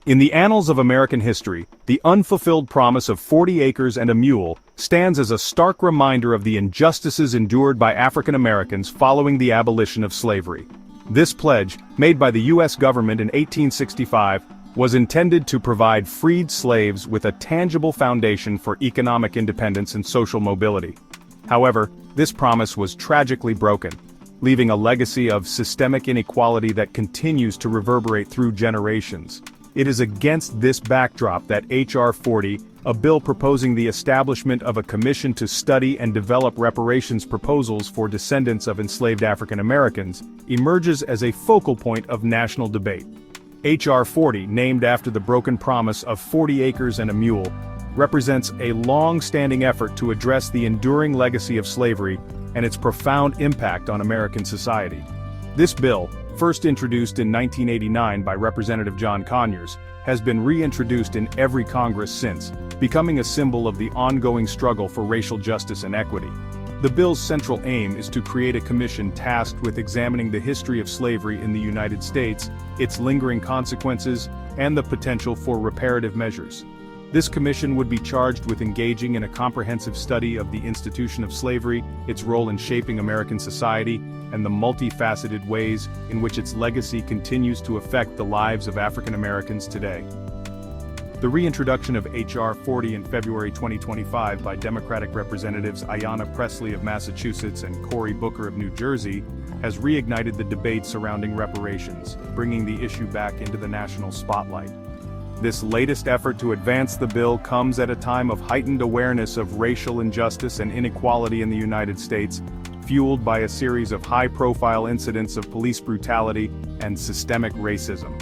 In the annals of American history, the unfulfilled promise of 40 acres and a mule stands as a stark reminder of the injustices endured by African Americans following the abolition of slavery. This pledge, made by the U.S. government in 1865, was intended to provide freed slaves with a tangible foundation for economic independence and social mobility. However, this promise was tragically broken, leaving a legacy of systemic inequality that continues to reverberate through generations. It is against this backdrop that H.R. 40, a bill proposing the establishment of a commission to study and develop reparations proposals for descendants of enslaved African Americans, emerges as a focal point of national debate. H.R. 40, named after the broken promise of 40 acres and a mule, represents a long-standing effort to address the enduring legacy of slavery and its profound impact on American society. This bill, first introduced in 1989 by Representative John Conyers, has been reintroduced in every Congress since, becoming a symbol of the ongoing struggle for racial justice and equity. The bill's central aim is to create a commission tasked with examining the history of slavery in the United States, its lingering consequences, and the potential for reparative measures. This commission would be charged with engaging in a comprehensive study of the institution of slavery, its role in shaping American society, and the multifaceted ways in which its legacy continues to affect the lives of African Americans today. The reintroduction of H.R. 40 in February 2025 by Democratic Representatives Ayanna Pressley of Massachusetts and Cory Booker of New Jersey has reignited the debate surrounding reparations, bringing the issue back into the national spotlight. This latest effort to advance the bill comes at a time of heightened awareness of racial injustice and inequality in the United States, fueled by a series of high-profile incidents of police brutality and systemic racism.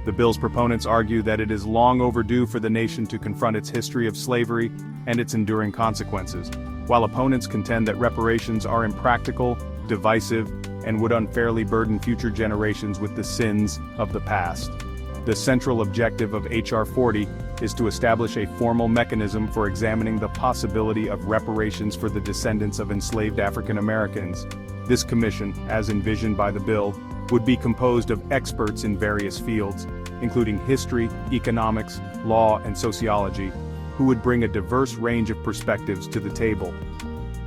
The bill's proponents argue that it is long overdue for the nation to confront its history of slavery and its enduring consequences, while opponents contend that reparations are impractical, divisive, and would unfairly burden future generations with the sins of the past. The central objective of H.R. 40 is to establish a formal mechanism for examining the possibility of reparations for the descendants of enslaved African Americans. This commission, as envisioned by the bill, would be composed of experts in various fields, including history, economics, law, and sociology, who would bring a diverse range of perspectives to the table.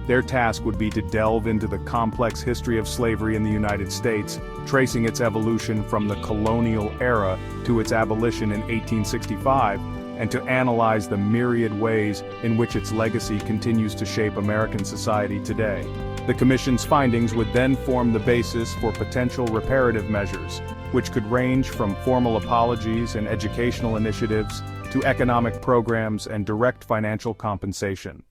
Their task would be to delve into the complex history of slavery in the United States, tracing its evolution from the colonial era to its abolition in 1865, and to analyze the myriad ways in which its legacy continues to shape American society today. The Commission's findings would then form the basis for potential reparative measures, which could range from formal apologies and educational initiatives to economic programs and direct financial compensation.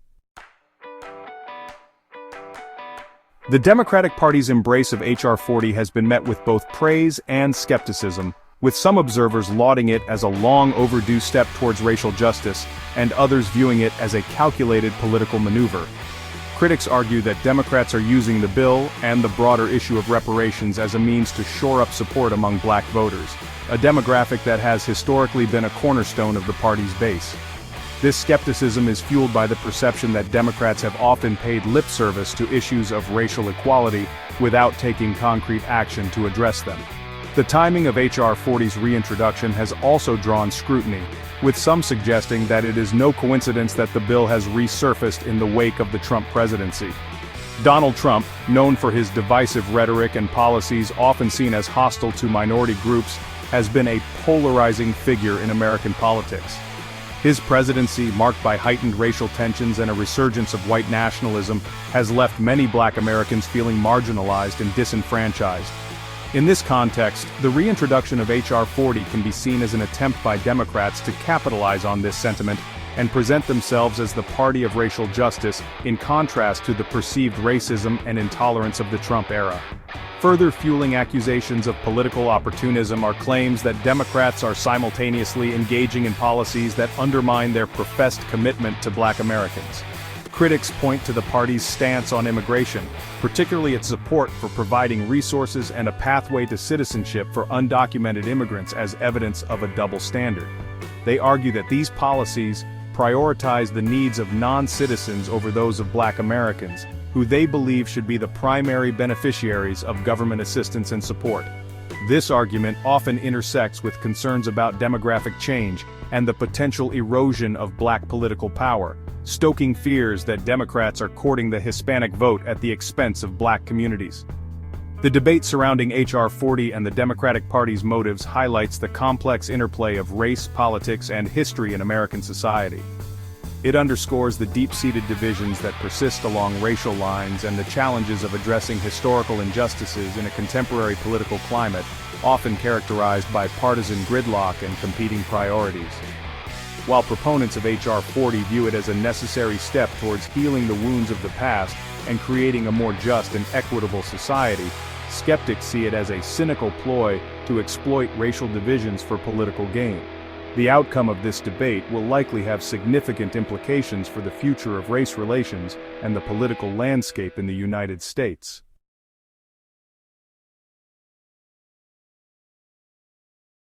The Democratic Party's embrace of H.R. 40 has been met with both praise and skepticism, with some observers lauding it as a long overdue step towards racial justice, and others viewing it as a calculated political maneuver. Critics argue that Democrats are using the bill and the broader issue of reparations as a means to shore up support among black voters, a demographic that has historically been a cornerstone of the party's base. This skepticism is fueled by the perception that Democrats have often paid lip service to issues of racial equality without taking concrete action to address them. The timing of H.R. 40's reintroduction has also drawn scrutiny, with some suggesting that it is no coincidence that the bill has resurfaced in the wake of the Trump presidency. Donald Trump, known for his divisive rhetoric and policies often seen as hostile to minority groups, has been a polarizing figure in American politics. His presidency, marked by heightened racial tensions and a resurgence of white nationalism, has left many black Americans feeling marginalized and disenfranchised. In this context, the reintroduction of H.R. 40 can be seen as an attempt by Democrats to capitalize on this sentiment and present themselves as the party of racial justice, in contrast to the perceived racism and intolerance of the Trump era. Further fueling accusations of political opportunism are claims that Democrats are simultaneously engaging in policies that undermine their professed commitment to black Americans. Critics point to the party's stance on immigration, particularly its support for providing resources and a pathway to citizenship for undocumented immigrants, as evidence of a double standard. They argue that these policies prioritize the needs of non-citizens over those of black Americans, who they believe should be the primary beneficiaries of government assistance and support. This argument often intersects with concerns about demographic change and the potential erosion of black political power, stoking fears that Democrats are courting the Hispanic vote at the expense of black communities. The debate surrounding H.R. 40 and the Democratic Party's motives highlights the complex interplay of race, politics, and history in American society. It underscores the deep-seated divisions that persist along racial lines and the challenges of addressing historical injustices in a contemporary political climate, often characterized by partisan gridlock and competing priorities. While proponents of H.R. 40 view it as a necessary step towards healing the wounds of the past and creating a more just and equitable society, skeptics see it as a cynical ploy to exploit racial divisions for political gain. The outcome of this debate will likely have significant implications for the future of race relations and the political landscape in the United States.